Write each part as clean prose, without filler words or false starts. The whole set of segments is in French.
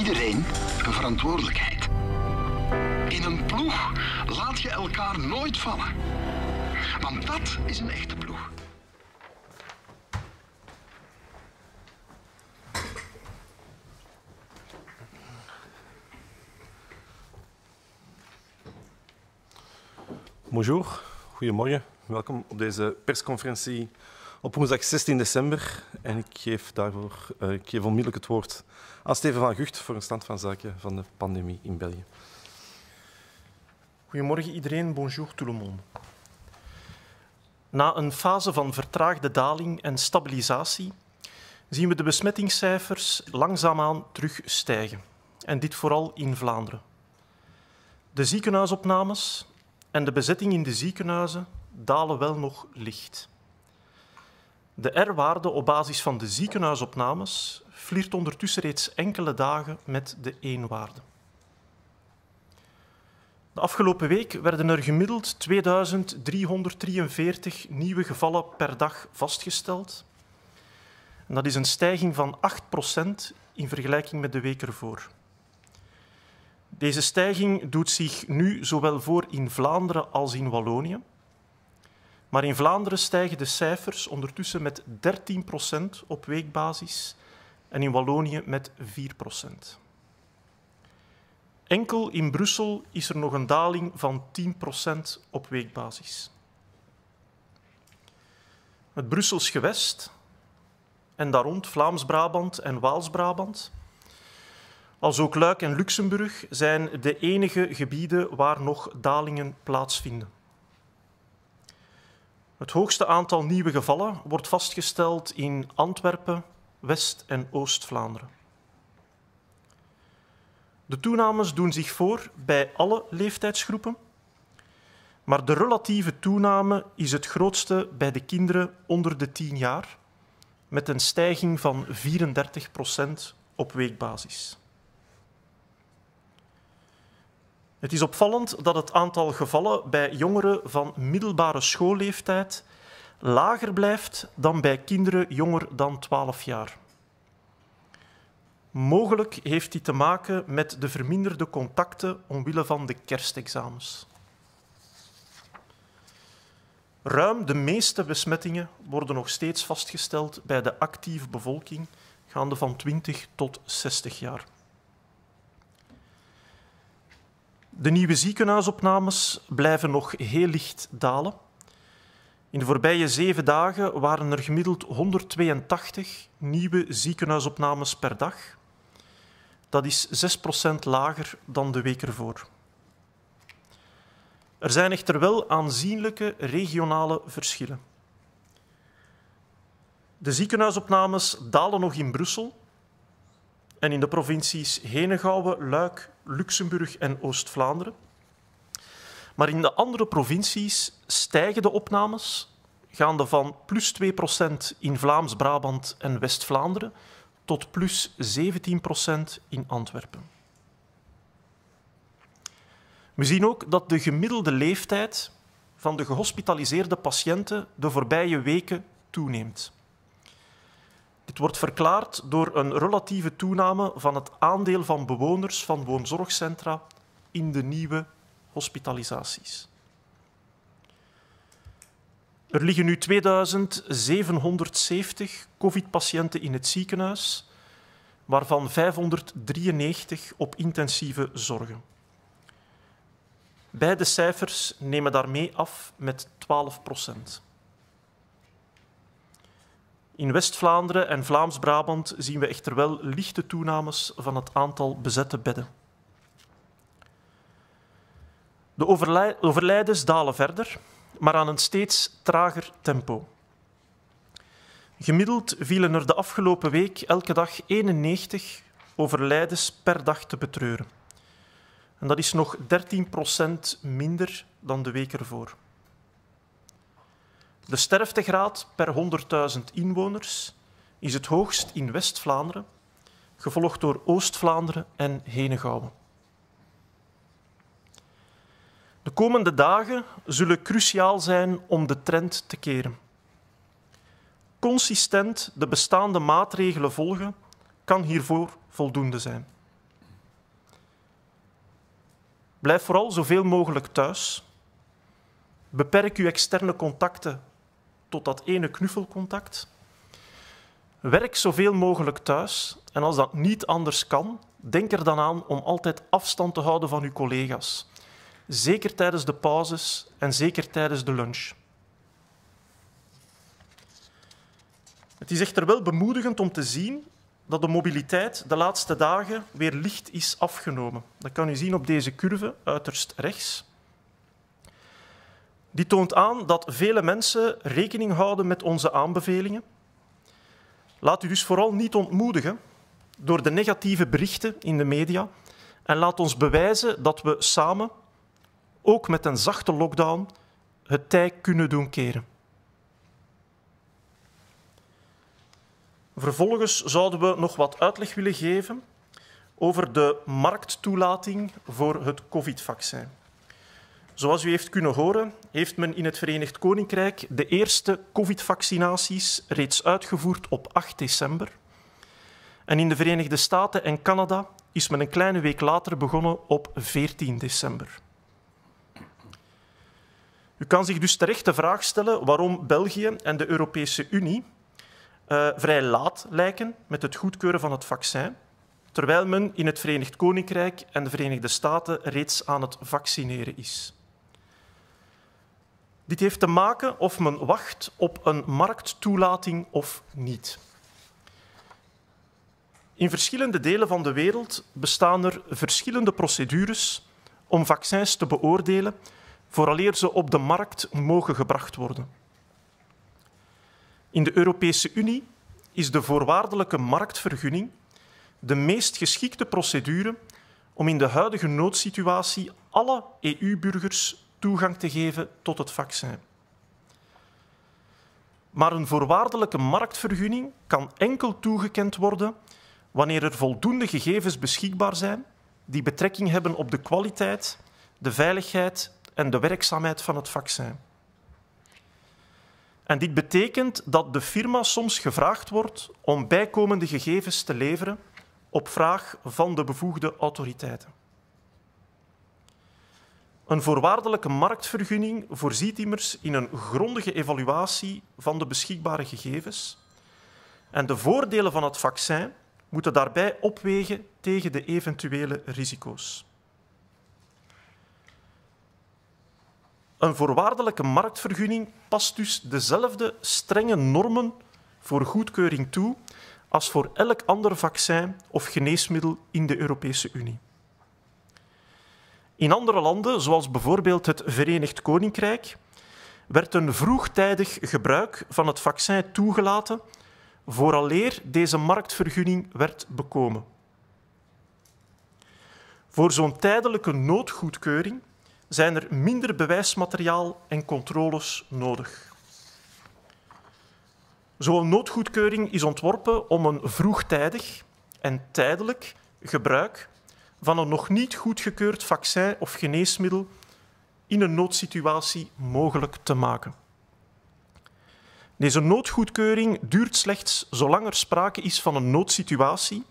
iedereen een verantwoordelijkheid. In een ploeg laat je elkaar nooit vallen. Want dat is een echte ploeg. Bonjour, goedemorgen. Welkom op deze persconferentie op woensdag 16 december. En ik geef onmiddellijk het woord aan Steven van Gucht voor een stand van zaken van de pandemie in België. Goedemorgen iedereen, bonjour tout le monde. Na een fase van vertraagde daling en stabilisatie zien we de besmettingscijfers langzaamaan terug stijgen. En dit vooral in Vlaanderen. De ziekenhuisopnames en de bezetting in de ziekenhuizen dalen wel nog licht. De R-waarde op basis van de ziekenhuisopnames flirt ondertussen reeds enkele dagen met de 1-waarde. De afgelopen week werden er gemiddeld 2343 nieuwe gevallen per dag vastgesteld. En dat is een stijging van 8% in vergelijking met de week ervoor. Deze stijging doet zich nu zowel voor in Vlaanderen als in Wallonië. Maar in Vlaanderen stijgen de cijfers ondertussen met 13% op weekbasis en in Wallonië met 4%. Enkel in Brussel is er nog een daling van 10% op weekbasis. Het Brussels gewest en daar rond Vlaams-Brabant en Waals-Brabant, als ook Luik en Luxemburg, zijn de enige gebieden waar nog dalingen plaatsvinden. Het hoogste aantal nieuwe gevallen wordt vastgesteld in Antwerpen, West- en Oost-Vlaanderen. De toenames doen zich voor bij alle leeftijdsgroepen, maar de relatieve toename is het grootste bij de kinderen onder de 10 jaar, met een stijging van 34% op weekbasis. Het is opvallend dat het aantal gevallen bij jongeren van middelbare schoolleeftijd lager blijft dan bij kinderen jonger dan 12 jaar. Mogelijk heeft dit te maken met de verminderde contacten omwille van de kerstexamens. Ruim de meeste besmettingen worden nog steeds vastgesteld bij de actieve bevolking, gaande van 20 tot 60 jaar. De nieuwe ziekenhuisopnames blijven nog heel licht dalen. In de voorbije 7 dagen waren er gemiddeld 182 nieuwe ziekenhuisopnames per dag. Dat is 6% lager dan de week ervoor. Er zijn echter wel aanzienlijke regionale verschillen. De ziekenhuisopnames dalen nog in Brussel en in de provincies Henegouwen, Luik, Luxemburg en Oost-Vlaanderen. Maar in de andere provincies stijgen de opnames, gaande van +2% in Vlaams-Brabant en West-Vlaanderen tot +17% in Antwerpen. We zien ook dat de gemiddelde leeftijd van de gehospitaliseerde patiënten de voorbije weken toeneemt. Dit wordt verklaard door een relatieve toename van het aandeel van bewoners van woonzorgcentra in de nieuwe hospitalisaties. Er liggen nu 2770 COVID-patiënten in het ziekenhuis, waarvan 593 op intensieve zorgen. Beide cijfers nemen daarmee af met 12%. In West-Vlaanderen en Vlaams-Brabant zien we echter wel lichte toenames van het aantal bezette bedden. De overlijdens dalen verder, maar aan een steeds trager tempo. Gemiddeld vielen er de afgelopen week elke dag 91 overlijdens per dag te betreuren. En dat is nog 13% minder dan de week ervoor. De sterftegraad per 100.000 inwoners is het hoogst in West-Vlaanderen, gevolgd door Oost-Vlaanderen en Henegouwen. De komende dagen zullen cruciaal zijn om de trend te keren. Consistent de bestaande maatregelen volgen kan hiervoor voldoende zijn. Blijf vooral zoveel mogelijk thuis. Beperk uw externe contacten tot dat ene knuffelcontact. Werk zoveel mogelijk thuis en als dat niet anders kan, denk er dan aan om altijd afstand te houden van uw collega's. Zeker tijdens de pauzes en zeker tijdens de lunch. Het is echter wel bemoedigend om te zien dat de mobiliteit de laatste dagen weer licht is afgenomen. Dat kan u zien op deze curve, uiterst rechts. Die toont aan dat vele mensen rekening houden met onze aanbevelingen. Laat u dus vooral niet ontmoedigen door de negatieve berichten in de media en laat ons bewijzen dat we samen, ook met een zachte lockdown, het tij kunnen doen keren. Vervolgens zouden we nog wat uitleg willen geven over de markttoelating voor het COVID-vaccin. Zoals u heeft kunnen horen, heeft men in het Verenigd Koninkrijk de eerste COVID-vaccinaties reeds uitgevoerd op 8 december. En in de Verenigde Staten en Canada is men een kleine week later begonnen op 14 december. U kan zich dus terecht de vraag stellen waarom België en de Europese Unie vrij laat lijken met het goedkeuren van het vaccin, terwijl men in het Verenigd Koninkrijk en de Verenigde Staten reeds aan het vaccineren is. Dit heeft te maken of men wacht op een markttoelating of niet. In verschillende delen van de wereld bestaan er verschillende procedures om vaccins te beoordelen vooraleer ze op de markt mogen gebracht worden. In de Europese Unie is de voorwaardelijke marktvergunning de meest geschikte procedure om in de huidige noodsituatie alle EU-burgers toegang te geven tot het vaccin. Maar een voorwaardelijke marktvergunning kan enkel toegekend worden wanneer er voldoende gegevens beschikbaar zijn die betrekking hebben op de kwaliteit, de veiligheid en de werkzaamheid van het vaccin. En dit betekent dat de firma soms gevraagd wordt om bijkomende gegevens te leveren op vraag van de bevoegde autoriteiten. Een voorwaardelijke marktvergunning voorziet immers in een grondige evaluatie van de beschikbare gegevens en de voordelen van het vaccin moeten daarbij opwegen tegen de eventuele risico's. Een voorwaardelijke marktvergunning past dus dezelfde strenge normen voor goedkeuring toe als voor elk ander vaccin of geneesmiddel in de Europese Unie. In andere landen, zoals bijvoorbeeld het Verenigd Koninkrijk, werd een vroegtijdig gebruik van het vaccin toegelaten vooraleer deze marktvergunning werd bekomen. Voor zo'n tijdelijke noodgoedkeuring zijn er minder bewijsmateriaal en controles nodig. Zo'n noodgoedkeuring is ontworpen om een vroegtijdig en tijdelijk gebruik van een nog niet goedgekeurd vaccin of geneesmiddel in een noodsituatie mogelijk te maken. Deze noodgoedkeuring duurt slechts zolang er sprake is van een noodsituatie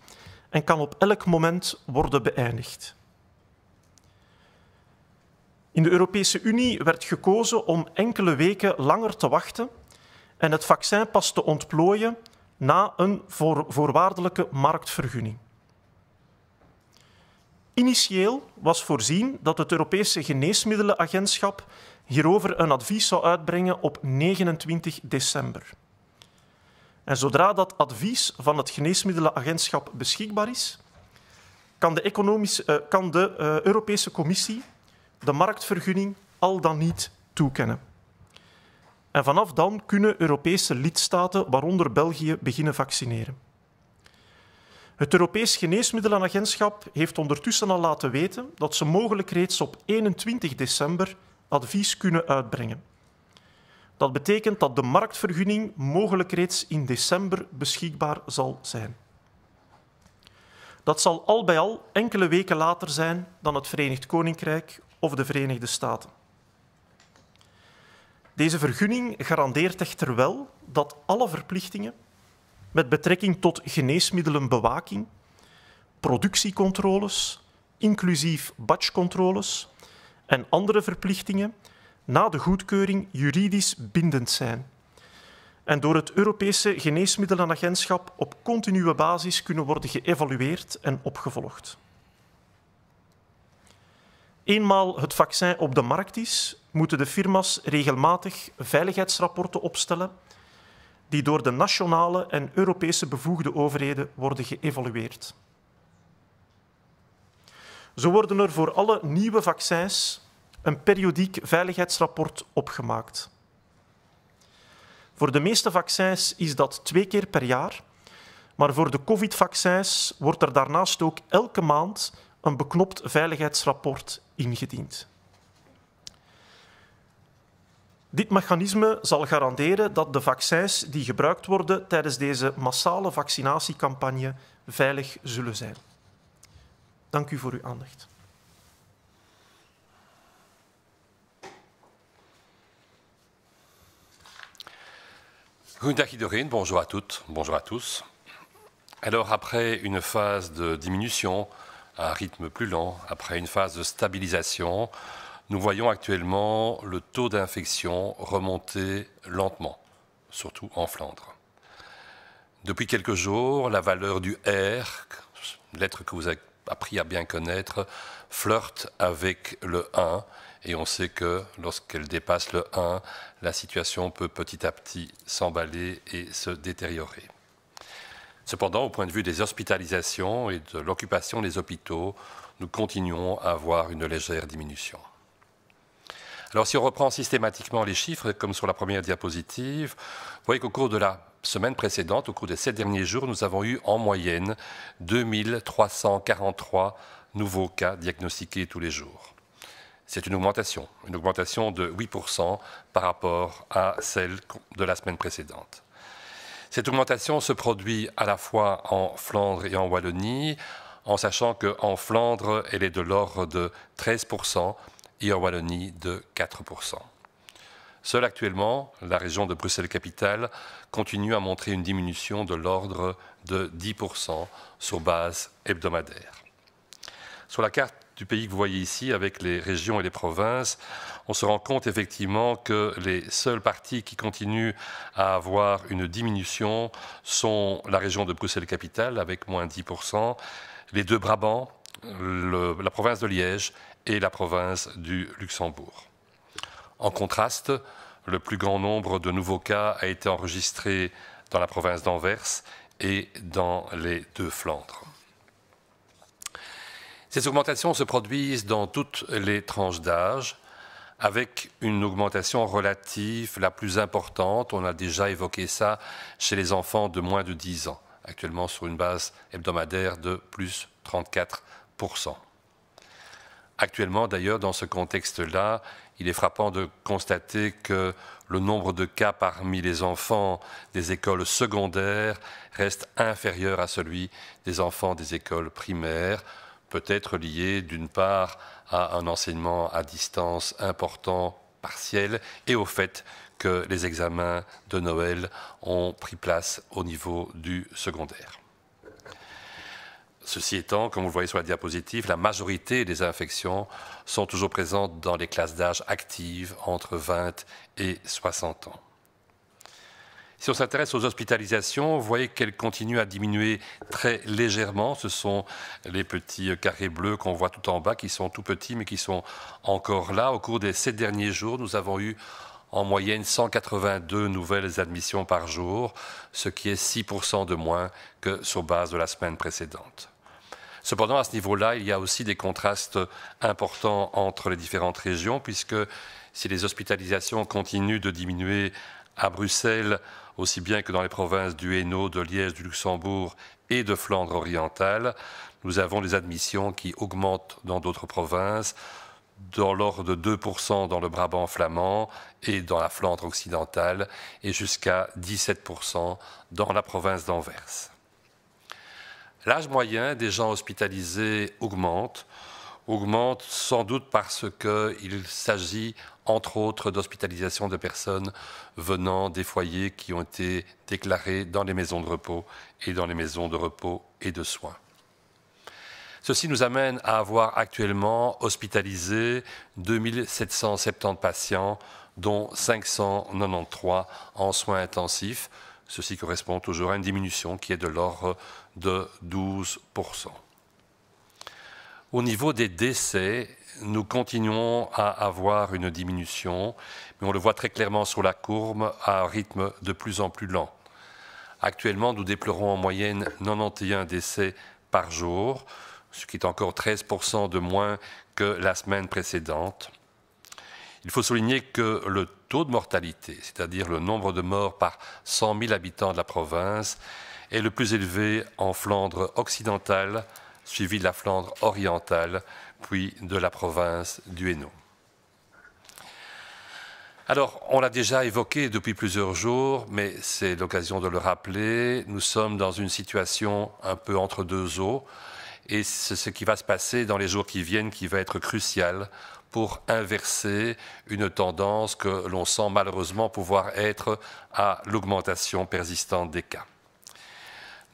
en kan op elk moment worden beëindigd. In de Europese Unie werd gekozen om enkele weken langer te wachten en het vaccin pas te ontplooien na een voorwaardelijke marktvergunning. Initieel was voorzien dat het Europese Geneesmiddelenagentschap hierover een advies zou uitbrengen op 29 december. En zodra dat advies van het Geneesmiddelenagentschap beschikbaar is, kan de Europese Commissie de marktvergunning al dan niet toekennen. En vanaf dan kunnen Europese lidstaten, waaronder België, beginnen vaccineren. Het Europees Geneesmiddelenagentschap heeft ondertussen al laten weten dat ze mogelijk reeds op 21 december advies kunnen uitbrengen. Dat betekent dat de marktvergunning mogelijk reeds in december beschikbaar zal zijn. Dat zal al bij al enkele weken later zijn dan het Verenigd Koninkrijk of de Verenigde Staten. Deze vergunning garandeert echter wel dat alle verplichtingen met betrekking tot geneesmiddelenbewaking, productiecontroles, inclusief batchcontroles en andere verplichtingen, na de goedkeuring juridisch bindend zijn en door het Europese Geneesmiddelenagentschap op continue basis kunnen worden geëvalueerd en opgevolgd. Eenmaal het vaccin op de markt is, moeten de firma's regelmatig veiligheidsrapporten opstellen die door de nationale en Europese bevoegde overheden worden geëvalueerd. Zo worden er voor alle nieuwe vaccins een periodiek veiligheidsrapport opgemaakt. Voor de meeste vaccins is dat 2 keer per jaar, maar voor de COVID-vaccins wordt er daarnaast ook elke maand een beknopt veiligheidsrapport ingediend. Dit mechanisme zal garanderen dat de vaccins die gebruikt worden tijdens deze massale vaccinatiecampagne veilig zullen zijn. Dank u voor uw aandacht. Goedendag iedereen, bonjour à toutes, bonjour à tous. Alors après une phase de diminution à un rythme plus lent, après une phase de stabilisation, nous voyons actuellement le taux d'infection remonter lentement, surtout en Flandre. Depuis quelques jours, la valeur du R, lettre que vous avez appris à bien connaître, flirte avec le 1. Et on sait que lorsqu'elle dépasse le 1, la situation peut petit à petit s'emballer et se détériorer. Cependant, au point de vue des hospitalisations et de l'occupation des hôpitaux, nous continuons à avoir une légère diminution. Alors si on reprend systématiquement les chiffres, comme sur la première diapositive, vous voyez qu'au cours de la semaine précédente, au cours des 7 derniers jours, nous avons eu en moyenne 2343 nouveaux cas diagnostiqués tous les jours. C'est une augmentation de 8% par rapport à celle de la semaine précédente. Cette augmentation se produit à la fois en Flandre et en Wallonie, en sachant qu'en Flandre, elle est de l'ordre de 13% et en Wallonie de 4%. Seule actuellement, la région de Bruxelles-Capitale continue à montrer une diminution de l'ordre de 10% sur base hebdomadaire. Sur la carte du pays que vous voyez ici, avec les régions et les provinces, on se rend compte effectivement que les seules parties qui continuent à avoir une diminution sont la région de Bruxelles-Capitale, avec moins 10%, les 2 Brabants, la province de Liège et la province du Luxembourg. En contraste, le plus grand nombre de nouveaux cas a été enregistré dans la province d'Anvers et dans les 2 Flandres. Ces augmentations se produisent dans toutes les tranches d'âge, avec une augmentation relative la plus importante. On a déjà évoqué ça chez les enfants de moins de 10 ans, actuellement sur une base hebdomadaire de plus 34%. Actuellement, d'ailleurs, dans ce contexte-là, il est frappant de constater que le nombre de cas parmi les enfants des écoles secondaires reste inférieur à celui des enfants des écoles primaires, peut-être lié d'une part à un enseignement à distance important, partiel, et au fait que les examens de Noël ont pris place au niveau du secondaire. Ceci étant, comme vous le voyez sur la diapositive, la majorité des infections sont toujours présentes dans les classes d'âge actives entre 20 et 60 ans. Si on s'intéresse aux hospitalisations, vous voyez qu'elles continuent à diminuer très légèrement. Ce sont les petits carrés bleus qu'on voit tout en bas, qui sont tout petits, mais qui sont encore là. Au cours des 7 derniers jours, nous avons eu en moyenne 182 nouvelles admissions par jour, ce qui est 6% de moins que sur base de la semaine précédente. Cependant, à ce niveau-là, il y a aussi des contrastes importants entre les différentes régions, puisque si les hospitalisations continuent de diminuer à Bruxelles, aussi bien que dans les provinces du Hainaut, de Liège, du Luxembourg et de Flandre orientale, nous avons des admissions qui augmentent dans d'autres provinces, dans l'ordre de 2% dans le Brabant flamand et dans la Flandre occidentale, et jusqu'à 17% dans la province d'Anvers. L'âge moyen des gens hospitalisés augmente sans doute parce qu'il s'agit, entre autres, d'hospitalisation de personnes venant des foyers qui ont été déclarés dans les maisons de repos et dans les maisons de repos et de soins. Ceci nous amène à avoir actuellement hospitalisé 2770 patients, dont 593 en soins intensifs. Ceci correspond toujours à une diminution qui est de l'ordre de 12%. Au niveau des décès, nous continuons à avoir une diminution, mais on le voit très clairement sur la courbe à un rythme de plus en plus lent. Actuellement, nous déplorons en moyenne 91 décès par jour, ce qui est encore 13% de moins que la semaine précédente. Il faut souligner que le taux de mortalité, c'est-à-dire le nombre de morts par 100 000 habitants de la province, est le plus élevé en Flandre occidentale, suivi de la Flandre orientale, puis de la province du Hainaut. Alors, on l'a déjà évoqué depuis plusieurs jours, mais c'est l'occasion de le rappeler. Nous sommes dans une situation un peu entre deux eaux, et c'est ce qui va se passer dans les jours qui viennent qui va être crucial pour inverser une tendance que l'on sent malheureusement pouvoir être à l'augmentation persistante des cas.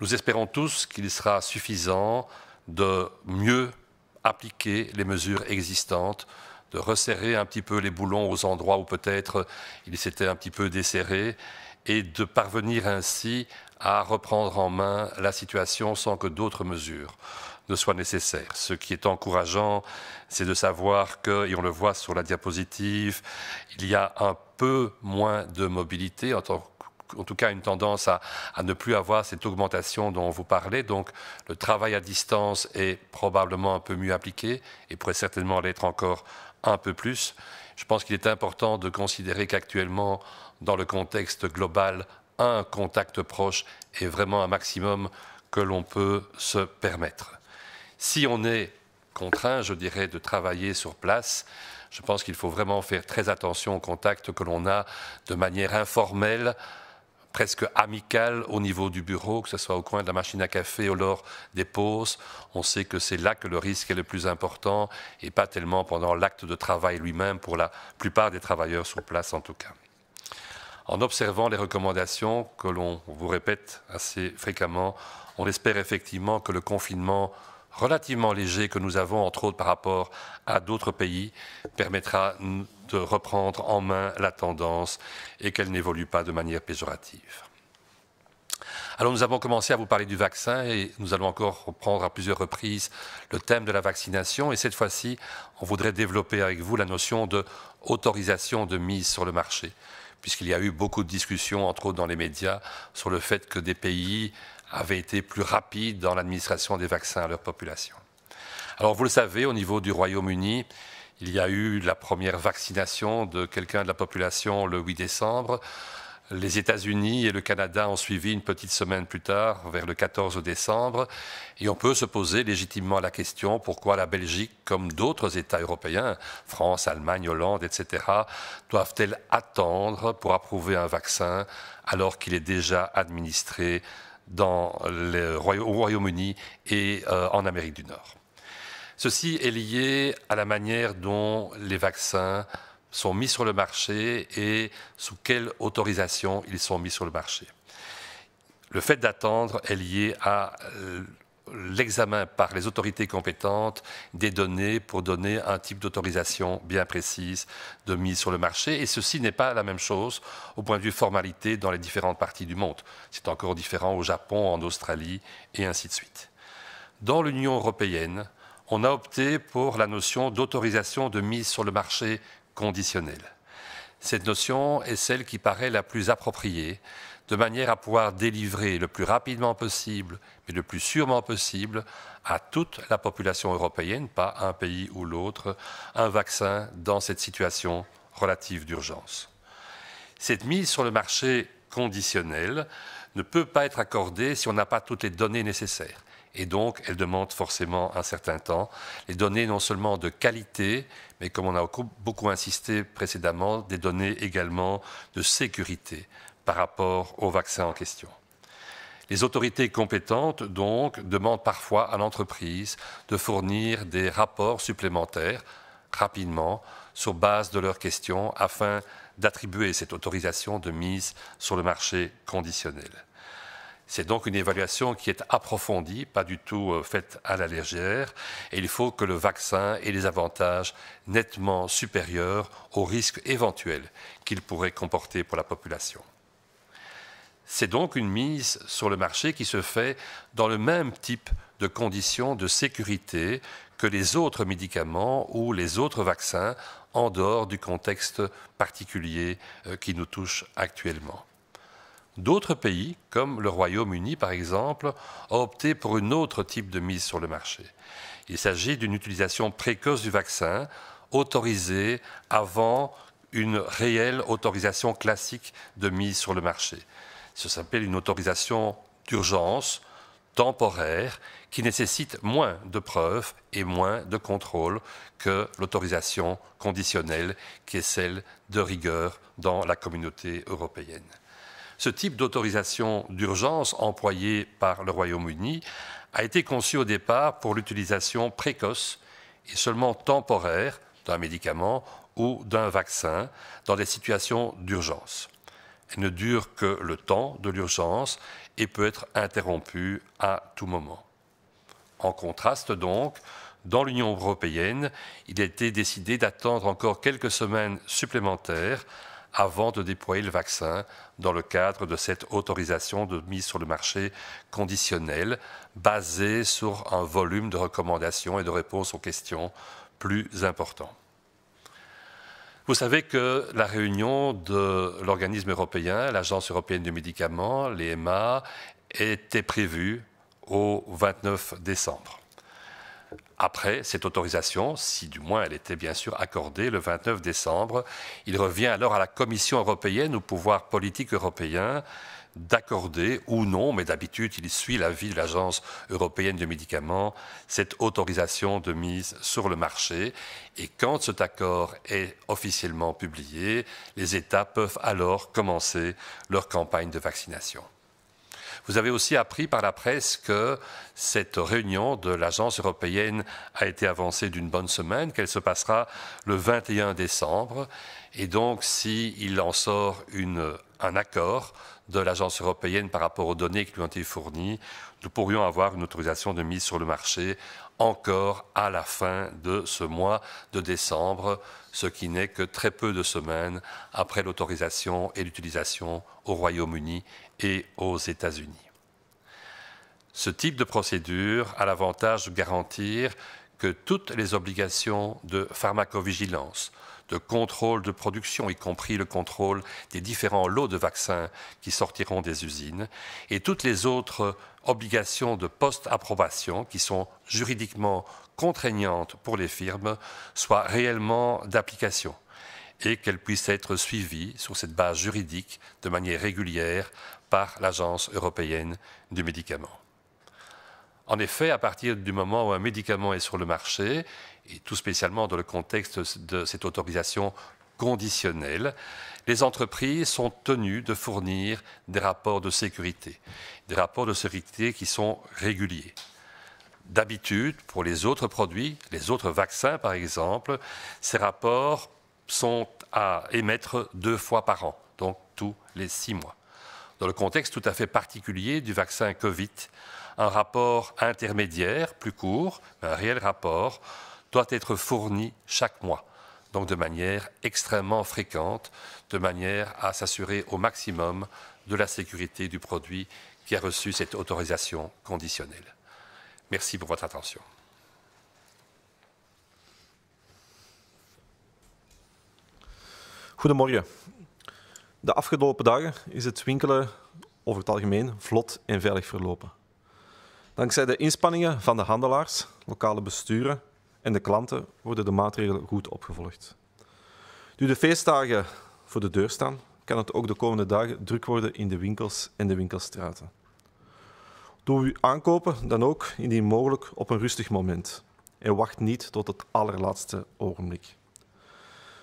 Nous espérons tous qu'il sera suffisant de mieux appliquer les mesures existantes, de resserrer un petit peu les boulons aux endroits où peut-être ils s'étaient un petit peu desserrés et de parvenir ainsi à reprendre en main la situation sans que d'autres mesures ne soient nécessaires. Ce qui est encourageant, c'est de savoir que, et on le voit sur la diapositive, il y a un peu moins de mobilité, en tout cas une tendance à ne plus avoir cette augmentation dont vous parlez. Donc le travail à distance est probablement un peu mieux appliqué et pourrait certainement l'être encore un peu plus. Je pense qu'il est important de considérer qu'actuellement, dans le contexte global, un contact proche est vraiment un maximum que l'on peut se permettre. Si on est contraint, je dirais, de travailler sur place, je pense qu'il faut vraiment faire très attention au contact que l'on a de manière informelle, presque amicale au niveau du bureau, que ce soit au coin de la machine à café ou lors des pauses. On sait que c'est là que le risque est le plus important et pas tellement pendant l'acte de travail lui-même, pour la plupart des travailleurs sur place en tout cas. En observant les recommandations que l'on vous répète assez fréquemment, on espère effectivement que le confinement relativement léger que nous avons, entre autres par rapport à d'autres pays, permettra de reprendre en main la tendance et qu'elle n'évolue pas de manière péjorative. Alors nous avons commencé à vous parler du vaccin et nous allons encore reprendre à plusieurs reprises le thème de la vaccination et cette fois-ci, on voudrait développer avec vous la notion d'autorisation de mise sur le marché, puisqu'il y a eu beaucoup de discussions, entre autres dans les médias, sur le fait que des pays avaient été plus rapides dans l'administration des vaccins à leur population. Alors vous le savez, au niveau du Royaume-Uni, il y a eu la première vaccination de quelqu'un de la population le 8 décembre. Les États-Unis et le Canada ont suivi une petite semaine plus tard, vers le 14 décembre. Et on peut se poser légitimement la question pourquoi la Belgique, comme d'autres États européens, France, Allemagne, Hollande, etc., doivent-elles attendre pour approuver un vaccin alors qu'il est déjà administré au Royaume-Uni et en Amérique du Nord. Ceci est lié à la manière dont les vaccins sont mis sur le marché et sous quelle autorisation ils sont mis sur le marché. Le fait d'attendre est lié à l'examen par les autorités compétentes des données pour donner un type d'autorisation bien précise de mise sur le marché. Et ceci n'est pas la même chose au point de vue formalité dans les différentes parties du monde. C'est encore différent au Japon, en Australie et ainsi de suite. Dans l'Union européenne, on a opté pour la notion d'autorisation de mise sur le marché conditionnelle. Cette notion est celle qui paraît la plus appropriée, de manière à pouvoir délivrer le plus rapidement possible, mais le plus sûrement possible, à toute la population européenne, pas un pays ou l'autre, un vaccin dans cette situation relative d'urgence. Cette mise sur le marché conditionnelle ne peut pas être accordée si on n'a pas toutes les données nécessaires. Et donc, elle demande forcément un certain temps. Les données non seulement de qualité, mais comme on a beaucoup insisté précédemment, des données également de sécurité par rapport au vaccin en question. Les autorités compétentes, donc, demandent parfois à l'entreprise de fournir des rapports supplémentaires rapidement sur base de leurs questions afin d'attribuer cette autorisation de mise sur le marché conditionnel. C'est donc une évaluation qui est approfondie, pas du tout faite à la légère, et il faut que le vaccin ait des avantages nettement supérieurs aux risques éventuels qu'il pourrait comporter pour la population. C'est donc une mise sur le marché qui se fait dans le même type de conditions de sécurité que les autres médicaments ou les autres vaccins en dehors du contexte particulier qui nous touche actuellement. D'autres pays, comme le Royaume-Uni par exemple, ont opté pour un autre type de mise sur le marché. Il s'agit d'une utilisation précoce du vaccin autorisée avant une réelle autorisation classique de mise sur le marché. Ça s'appelle une autorisation d'urgence temporaire qui nécessite moins de preuves et moins de contrôle que l'autorisation conditionnelle qui est celle de rigueur dans la communauté européenne. Ce type d'autorisation d'urgence employé par le Royaume-Uni a été conçu au départ pour l'utilisation précoce et seulement temporaire d'un médicament ou d'un vaccin dans des situations d'urgence. Elle ne dure que le temps de l'urgence et peut être interrompue à tout moment. En contraste donc, dans l'Union européenne, il a été décidé d'attendre encore quelques semaines supplémentaires avant de déployer le vaccin dans le cadre de cette autorisation de mise sur le marché conditionnelle basée sur un volume de recommandations et de réponses aux questions plus important. Vous savez que la réunion de l'organisme européen, l'Agence européenne du médicament, l'EMA, était prévue au 29 décembre. Après cette autorisation, si du moins elle était bien sûr accordée le 29 décembre, il revient alors à la Commission européenne, au pouvoir politique européen, d'accorder ou non, mais d'habitude il suit l'avis de l'Agence européenne du médicament, cette autorisation de mise sur le marché. Et quand cet accord est officiellement publié, les États peuvent alors commencer leur campagne de vaccination. Vous avez aussi appris par la presse que cette réunion de l'Agence européenne a été avancée d'une bonne semaine, qu'elle se passera le 21 décembre. Et donc, s'il en sort un accord de l'Agence européenne par rapport aux données qui lui ont été fournies, nous pourrions avoir une autorisation de mise sur le marché encore à la fin de ce mois de décembre, ce qui n'est que très peu de semaines après l'autorisation et l'utilisation au Royaume-Uni et aux États-Unis. Ce type de procédure a l'avantage de garantir que toutes les obligations de pharmacovigilance, de contrôle de production, y compris le contrôle des différents lots de vaccins qui sortiront des usines, et toutes les autres obligations de post-approbation qui sont juridiquement contraignantes pour les firmes soient réellement d'application et qu'elles puissent être suivies sur cette base juridique de manière régulière par l'Agence européenne du médicament. En effet, à partir du moment où un médicament est sur le marché, et tout spécialement dans le contexte de cette autorisation conditionnelle, les entreprises sont tenues de fournir des rapports de sécurité qui sont réguliers. D'habitude, pour les autres produits, les autres vaccins par exemple, ces rapports sont à émettre 2 fois par an, donc tous les 6 mois. Dans le contexte tout à fait particulier du vaccin Covid, un rapport intermédiaire, plus court, mais un réel rapport, doit être fourni chaque mois, donc de manière extrêmement fréquente, de manière à s'assurer au maximum de la sécurité du produit qui a reçu cette autorisation conditionnelle. Merci pour votre attention. Goedemorgen. De afgelopen dagen is het winkelen over het algemeen vlot en veilig verlopen. Dankzij de inspanningen van de handelaars, lokale besturen en de klanten worden de maatregelen goed opgevolgd. Nu de feestdagen voor de deur staan, kan het ook de komende dagen druk worden in de winkels en de winkelstraten. Doe uw aankopen dan ook indien mogelijk op een rustig moment en wacht niet tot het allerlaatste ogenblik.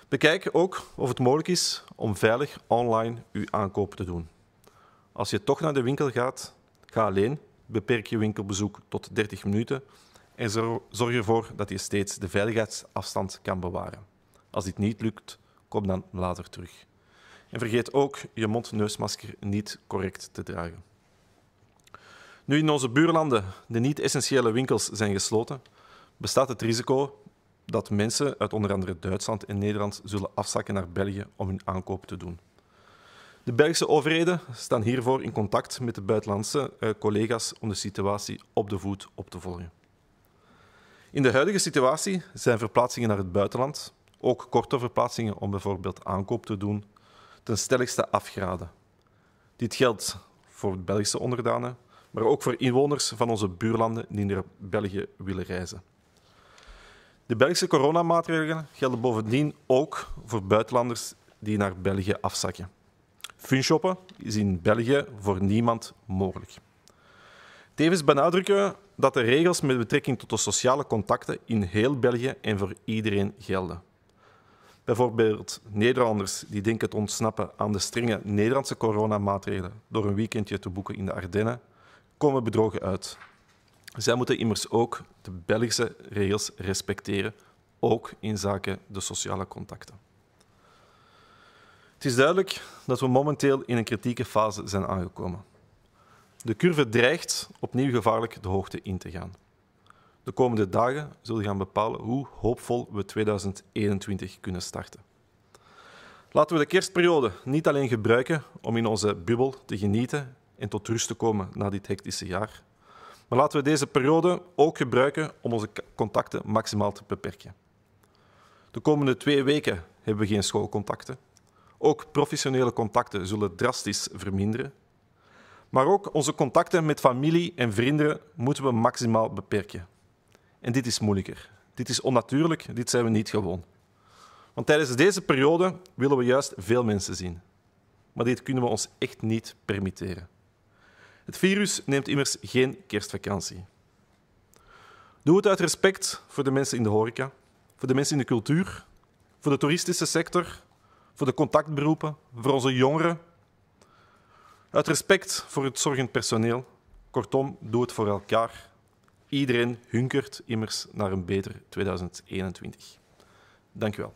Bekijk ook of het mogelijk is om veilig online uw aankopen te doen. Als je toch naar de winkel gaat, ga alleen, beperk je winkelbezoek tot 30 minuten en zorg ervoor dat je steeds de veiligheidsafstand kan bewaren. Als dit niet lukt, kom dan later terug. En vergeet ook je mond-neusmasker niet correct te dragen. Nu in onze buurlanden de niet-essentiële winkels zijn gesloten, bestaat het risico dat mensen uit onder andere Duitsland en Nederland zullen afzakken naar België om hun aankoop te doen. De Belgische overheden staan hiervoor in contact met de buitenlandse collega's om de situatie op de voet op te volgen. In de huidige situatie zijn verplaatsingen naar het buitenland, ook korte verplaatsingen om bijvoorbeeld aankoop te doen, ten stelligste afgeraden. Dit geldt voor Belgische onderdanen, maar ook voor inwoners van onze buurlanden die naar België willen reizen. De Belgische coronamaatregelen gelden bovendien ook voor buitenlanders die naar België afzakken. Funshoppen is in België voor niemand mogelijk. Tevens benadrukken we dat de regels met betrekking tot de sociale contacten in heel België en voor iedereen gelden. Bijvoorbeeld Nederlanders die denken te ontsnappen aan de strenge Nederlandse coronamaatregelen door een weekendje te boeken in de Ardennen, komen bedrogen uit. Zij moeten immers ook de Belgische regels respecteren, ook in zaken de sociale contacten. Het is duidelijk dat we momenteel in een kritieke fase zijn aangekomen. De curve dreigt opnieuw gevaarlijk de hoogte in te gaan. De komende dagen zullen gaan bepalen hoe hoopvol we 2021 kunnen starten. Laten we de kerstperiode niet alleen gebruiken om in onze bubbel te genieten en tot rust te komen na dit hectische jaar, maar laten we deze periode ook gebruiken om onze contacten maximaal te beperken. De komende 2 weken hebben we geen schoolcontacten. Ook professionele contacten zullen drastisch verminderen. Maar ook onze contacten met familie en vrienden moeten we maximaal beperken. En dit is moeilijker. Dit is onnatuurlijk, dit zijn we niet gewoon. Want tijdens deze periode willen we juist veel mensen zien. Maar dit kunnen we ons echt niet permitteren. Het virus neemt immers geen kerstvakantie. Doe het uit respect voor de mensen in de horeca, voor de mensen in de cultuur, voor de toeristische sector, voor de contactberoepen, voor onze jongeren. Uit respect voor het zorgend personeel. Kortom, doe het voor elkaar. Iedereen hunkert immers naar een beter 2021. Dank u wel.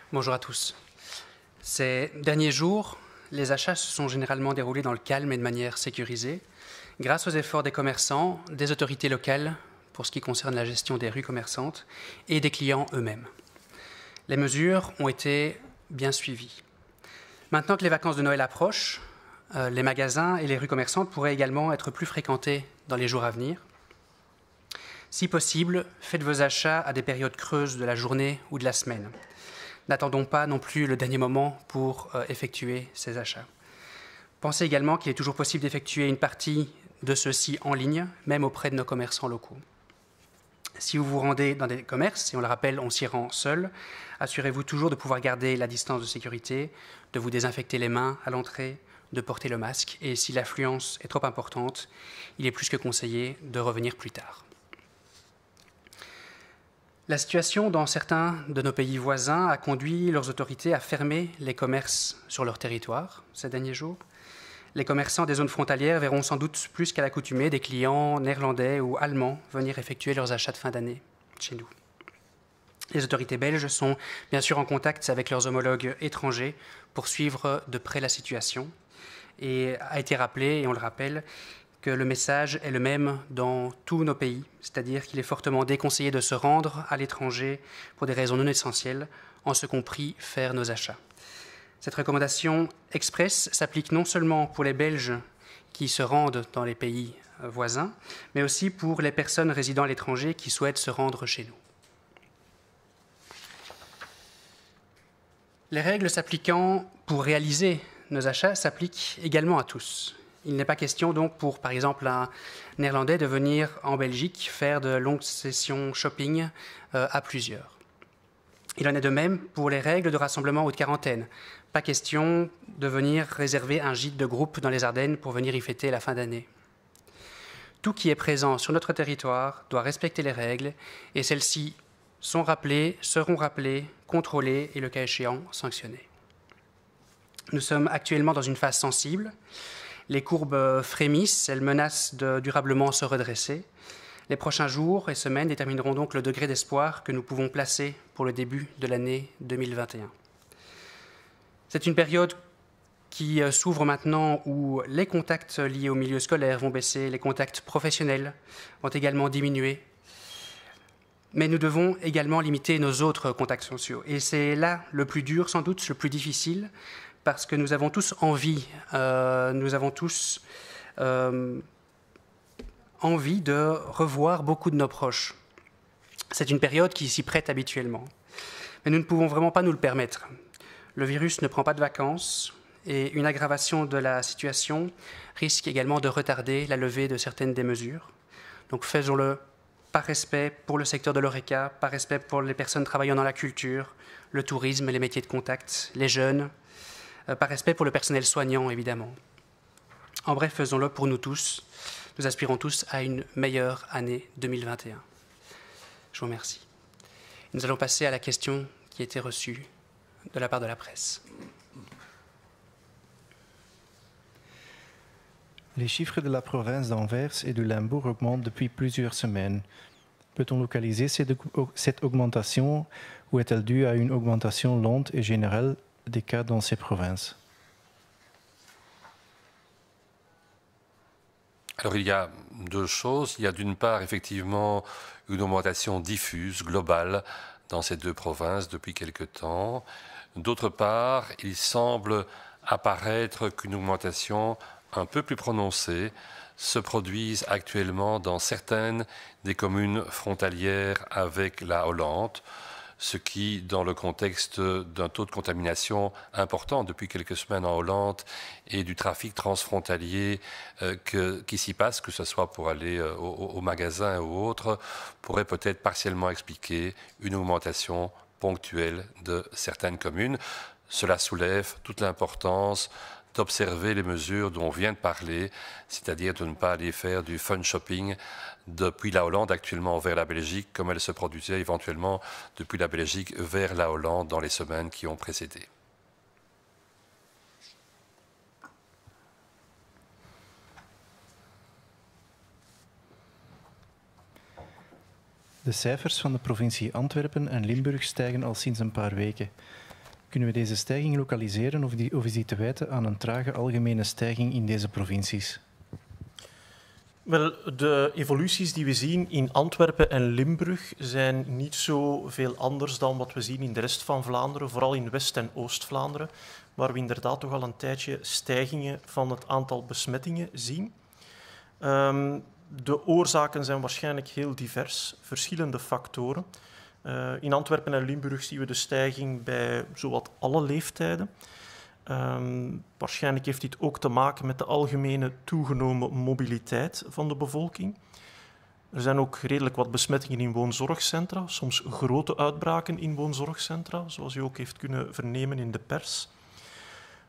Bonjour à tous. Ces derniers jours, les achats se sont généralement déroulés dans le calme et de manière sécurisée, grâce aux efforts des commerçants, des autorités locales pour ce qui concerne la gestion des rues commerçantes et des clients eux-mêmes. Les mesures ont été bien suivies. Maintenant que les vacances de Noël approchent, les magasins et les rues commerçantes pourraient également être plus fréquentés dans les jours à venir. Si possible, faites vos achats à des périodes creuses de la journée ou de la semaine. N'attendons pas non plus le dernier moment pour effectuer ces achats. Pensez également qu'il est toujours possible d'effectuer une partie de ceux-ci en ligne, même auprès de nos commerçants locaux. Si vous vous rendez dans des commerces, et on le rappelle, on s'y rend seul, assurez-vous toujours de pouvoir garder la distance de sécurité, de vous désinfecter les mains à l'entrée, de porter le masque, et si l'affluence est trop importante, il est plus que conseillé de revenir plus tard. La situation dans certains de nos pays voisins a conduit leurs autorités à fermer les commerces sur leur territoire ces derniers jours. Les commerçants des zones frontalières verront sans doute plus qu'à l'accoutumée des clients néerlandais ou allemands venir effectuer leurs achats de fin d'année chez nous. Les autorités belges sont bien sûr en contact avec leurs homologues étrangers pour suivre de près la situation. Et a été rappelé, et on le rappelle, que le message est le même dans tous nos pays, c'est-à-dire qu'il est fortement déconseillé de se rendre à l'étranger pour des raisons non essentielles, en ce compris faire nos achats. Cette recommandation express s'applique non seulement pour les Belges qui se rendent dans les pays voisins, mais aussi pour les personnes résidant à l'étranger qui souhaitent se rendre chez nous. Les règles s'appliquant pour réaliser nos achats s'appliquent également à tous. Il n'est pas question donc pour, par exemple, un Néerlandais de venir en Belgique faire de longues sessions shopping à plusieurs. Il en est de même pour les règles de rassemblement ou de quarantaine. Pas question de venir réserver un gîte de groupe dans les Ardennes pour venir y fêter la fin d'année. Tout qui est présent sur notre territoire doit respecter les règles et celles-ci sont rappelées, seront rappelées, contrôlées et, le cas échéant, sanctionnées. Nous sommes actuellement dans une phase sensible. Les courbes frémissent, elles menacent de durablement se redresser. Les prochains jours et semaines détermineront donc le degré d'espoir que nous pouvons placer pour le début de l'année 2021. C'est une période qui s'ouvre maintenant où les contacts liés au milieu scolaire vont baisser, les contacts professionnels vont également diminuer. Mais nous devons également limiter nos autres contacts sociaux. Et c'est là le plus dur, sans doute, le plus difficile, parce que nous avons tous envie, envie de revoir beaucoup de nos proches. C'est une période qui s'y prête habituellement. Mais nous ne pouvons vraiment pas nous le permettre. Le virus ne prend pas de vacances et une aggravation de la situation risque également de retarder la levée de certaines des mesures. Donc faisons-le par respect pour le secteur de l'ORECA, par respect pour les personnes travaillant dans la culture, le tourisme, les métiers de contact, les jeunes, par respect pour le personnel soignant, évidemment. En bref, faisons-le pour nous tous. Nous aspirons tous à une meilleure année 2021. Je vous remercie. Nous allons passer à la question qui a été reçue de la part de la presse. Les chiffres de la province d'Anvers et de Limbourg augmentent depuis plusieurs semaines. Peut-on localiser cette augmentation ou est-elle due à une augmentation lente et générale des cas dans ces provinces? Alors il y a deux choses. Il y a d'une part effectivement une augmentation diffuse, globale, dans ces deux provinces depuis quelque temps. D'autre part, il semble apparaître qu'une augmentation un peu plus prononcée se produise actuellement dans certaines des communes frontalières avec la Hollande, ce qui, dans le contexte d'un taux de contamination important depuis quelques semaines en Hollande et du trafic transfrontalier qui s'y passe, que ce soit pour aller au magasin ou autre, pourrait peut-être partiellement expliquer une augmentation ponctuelle de certaines communes. Cela soulève toute l'importance d'observer les mesures dont on vient de parler, c'est-à-dire de ne pas aller faire du fun shopping depuis la Hollande actuellement vers la Belgique, comme elle se produisait éventuellement depuis la Belgique vers la Hollande dans les semaines qui ont précédé. De cijfers van de provincie Antwerpen en Limburg stijgen al sinds een paar weken. Kunnen we deze stijging lokaliseren of is die te wijten aan een trage algemene stijging in deze provincies? Wel, de evoluties die we zien in Antwerpen en Limburg zijn niet zo veel anders dan wat we zien in de rest van Vlaanderen, vooral in West- en Oost-Vlaanderen, waar we inderdaad toch al een tijdje stijgingen van het aantal besmettingen zien. De oorzaken zijn waarschijnlijk heel divers, verschillende factoren. In Antwerpen en Limburg zien we de stijging bij zowat alle leeftijden. Waarschijnlijk heeft dit ook te maken met de algemene toegenomen mobiliteit van de bevolking. Er zijn ook redelijk wat besmettingen in woonzorgcentra, soms grote uitbraken in woonzorgcentra, zoals u ook heeft kunnen vernemen in de pers.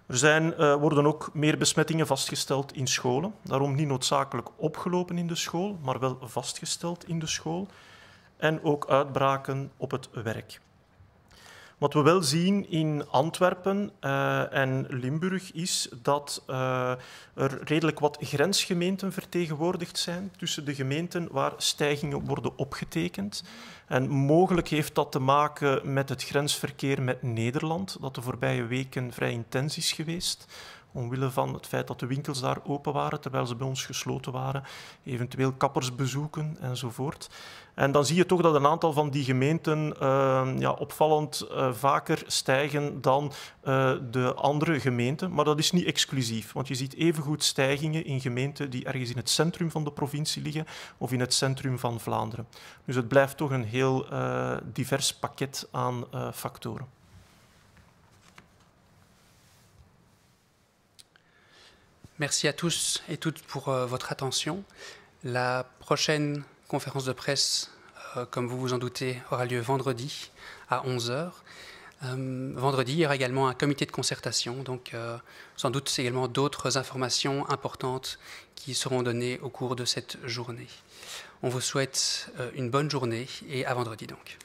Er worden ook meer besmettingen vastgesteld in scholen. Daarom niet noodzakelijk opgelopen in de school, maar wel vastgesteld in de school. En ook uitbraken op het werk. Wat we wel zien in Antwerpen en Limburg is dat er redelijk wat grensgemeenten vertegenwoordigd zijn tussen de gemeenten waar stijgingen worden opgetekend. En mogelijk heeft dat te maken met het grensverkeer met Nederland, dat de voorbije weken vrij intens is geweest. Omwille van het feit dat de winkels daar open waren, terwijl ze bij ons gesloten waren, eventueel kappersbezoeken enzovoort. En dan zie je toch dat een aantal van die gemeenten opvallend vaker stijgen dan de andere gemeenten. Maar dat is niet exclusief, want je ziet evengoed stijgingen in gemeenten die ergens in het centrum van de provincie liggen of in het centrum van Vlaanderen. Dus het blijft toch een heel divers pakket aan factoren. Merci à tous et toutes pour votre attention. La prochaine conférence de presse, comme vous vous en doutez, aura lieu vendredi à 11h. Vendredi, il y aura également un comité de concertation, donc sans doute également d'autres informations importantes qui seront données au cours de cette journée. On vous souhaite une bonne journée et à vendredi donc.